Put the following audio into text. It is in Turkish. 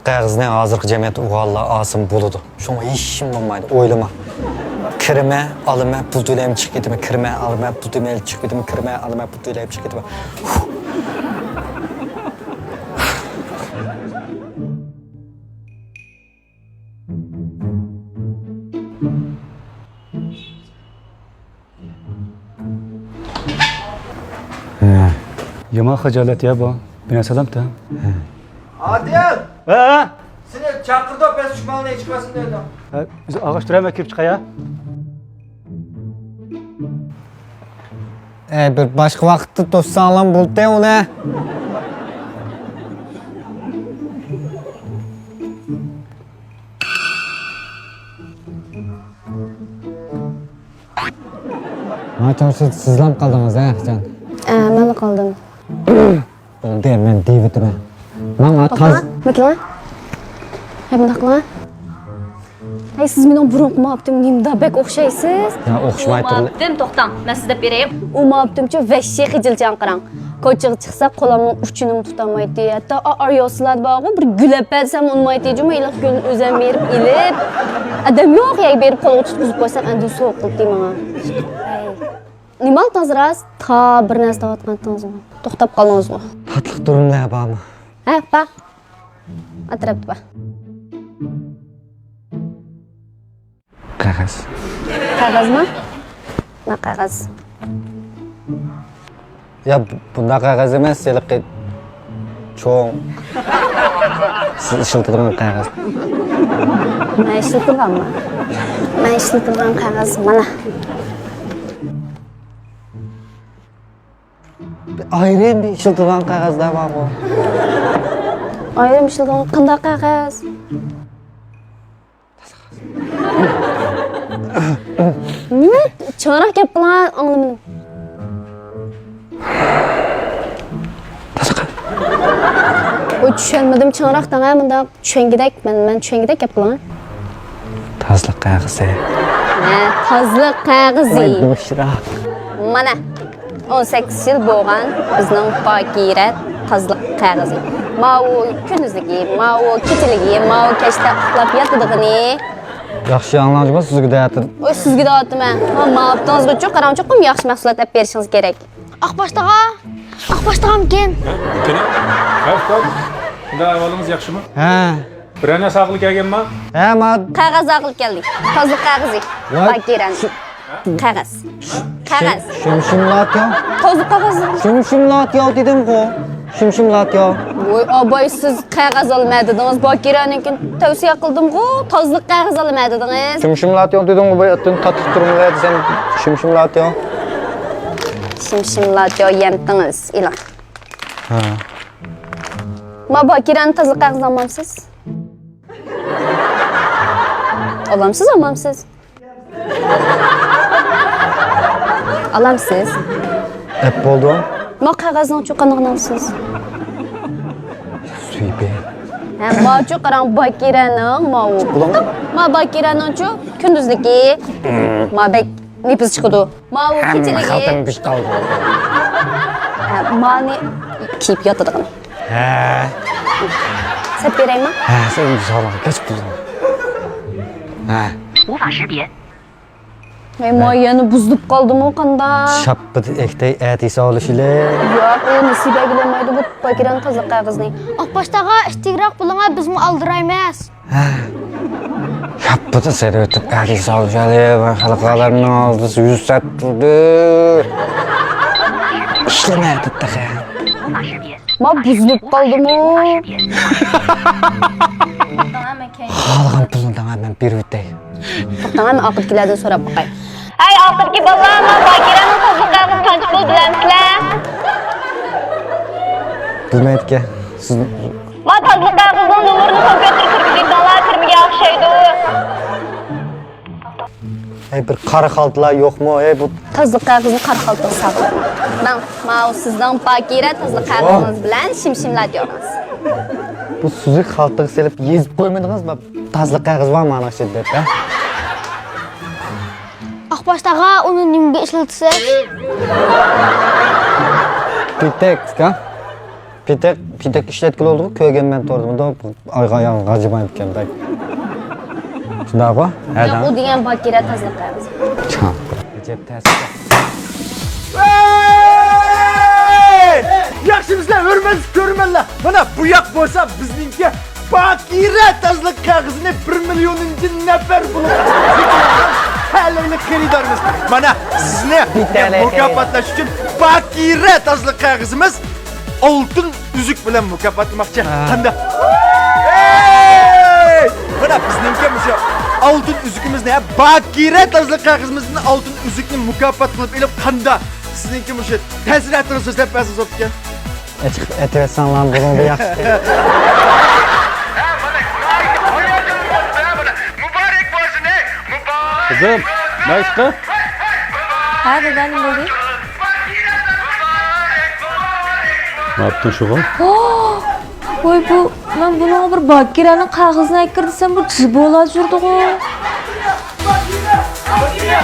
Tazlık kağızını hazırki cemiyet uğalla asım buludu. Şuna işim olmaydı, oylama. Kırma, alıma, buzduylayım çık gitme, kırma, alıma, buzduylayım çık gitme, kırma, alıma, buzduylayım çık gitme. Yama hacalet ya bu. Bina salam ta. Adil! Ha? Seni çakırdı o pes düşmanına çıkmasın dedim. Biz ağaç durama kirip çıkaya. Bir başka vakitte dost sağlam buldu ya ona. Sizlam kaldınız ha can. Ben kaldım. Oldu ya ben deyivedim. Bana taz... Bakın. Hem dakla. Ay siz benim burun yaptım nimda bek okşaysız. Ya okşamay turlu. Yaptım toxtam. Ben size bereyim. Yaptımça veşşe xicilcan qaran. Koçığı çıksa kolamın uçunum tutamaydı. Hatta arıyorsular bağı bir gülep bersem olmaydı. Cuma ilk gülün özem verip ilip. Adam yok ya berip kolu tutkuzup koysam endin soğuk qıldı bana. Nimal tazıraz ta bir narsa vatqandınız mı? Toxtab qaldınız mı? Tatlık durum ne yapalım? Ha bak. Atraptı bak. Kağız. Kağız mı? Ne kağız? Ya bunda kağız emas, yılık çoğun. Siz ışıltılgan kağız. Ben işletilgan mı? Ben işletilgan kağız mana. Ayrı bir ışıltılgan kağız da var o. Ayrım işletilgan qanday kağız? Nima? Çoğunak gap qilan anlamadım. O tushunmadim çoğunakdan ha bunda tushungidek men tushungidek gap qilan. Tazlık kağızı. Ha, tazliq qog'ozi. Boşrak. Mana 18 yil bo'lgan bizning Bakira tazliq qog'ozi. Mau kunduzligi, mau kechaligi, mau kechda uxlab yotadigan. Yaxshi anlaşma sizga deyapti. Oy sizga deyaptim ha. Ma'lumotingizga chu qaramchoqim yaxshi mahsulot olib berishingiz kerak. Aqbashtaga. Aqbashtag'amkin. Kene? Qaf. Unda ahvolimiz yaxshimi? Ha. Birana sog'lik kelganmi? Ha, ma Qog'oz olib keldik. Tazliq qog'ozi. Voy. Bakirani. Qog'oz. Qog'oz. Şimşimlat ya. Tazliq qog'oz. Şimşimlat ya dedim ko. Şimşimlat ya. Voy, aboy siz qog'oz olmadingiz. Bakiranikin tavsiya qildim-ku. Tazliq qog'oz olmadingiz. Şimşimlat ya dedim ko. Bu yatın tatlı durumda sen şimşimlat ya. Shimshimlat yo yemdingiz, iloh. Ha. Ma Bakirani tazliq qog'oz olmamsiz? Olamsiz, olmamsiz? Olamsiz. Hep oldu. Ma qog'ozni chu qanaqa olasiz? Süybe. Ha, ma chu qarang Bakiraning ma u. Ma Bakiraning chu kunduzligi. Ma bek nefis chiqadi. Ma u kechaligi. Xaltam pish qaldi. Ma ne kiyib yotadigan. Ha. Sep beraymi? Ha, sen sağlam geç buldun. Ha. 无法识别。 Ma yana buzilib qoldimi qanday? Şapbıdı ektey etisi oluş ile. Yo'q, u nasiba gilamaydi bu Bakirani tazliq qog'ozni. Aqbashtaga ishtiroq bo'langa bizmi aldiraymiz. Şapbıdı seni ötüp etisi oluş ile. Halkalarının aldı, yüz saat durdu. İşlemeye tuttuk ya. 无法识别。 Ma buzilib qoldimi? Halkan pulundan hemen bir ütey. To'xtang, men oqibkilardan so'rab boqay. Hey, oqibki bolalar, men Bakiraning tazliq qog'ozi qancha pul bilamsizlar? Bilmeydik ki. Siz... Ma tazliq qog'ozining nomerini kompyuter kirgizganlar kirmaga o'xshaydi. Hey bir karı kaldılar yok mu? Hey bu... Tazliq qog'ozni qarxaltib saqla. Men sizdan Bakira tazliq qog'ozingiz bilan shimshimlat yoramiz. Bu sucuk haltığı selip yezip koymadınız mı? Tazlık kağız var mı ana şiddette? Aqbashtaga uni nimaga ishlatsak? Bitek, ha? Pitek işletkili oldu mu? Köygen ben tordum da ayağın acımayıp ken bek. Şunda bu? Ya o degan bakira tazliq qilamiz. Çan. Cep tersi. Yaxshimizlar, hurmat-ko'rmanlar. Mana bu yoq bo'lsa bizningki Bakira tazliq kağızını 1 milyonuncu nefer bulup Haliyle xaridorimiz. Mana sizni mukofotlash uchun Bakira tazliq kağızımız oltin üzük bilan mukofotlamoqchi. Qanday? Mana bizningki o'sha oltin üzükimiz ne? Bakira tazliq kağızımızın oltin üzükni mukofot qilib elib qanday? Sizningki o'sha ta'sirotini so'zlab bersangiz o'tgan. Etversen bunu bir yaxshi. Kızım, ne işte? Ha deden ne oldu? Ne yaptın şoğul? Oy bu, ben bunu bir Bakira'nın kağızına ekirdi, sen bu cibola sürdü o. Bakira!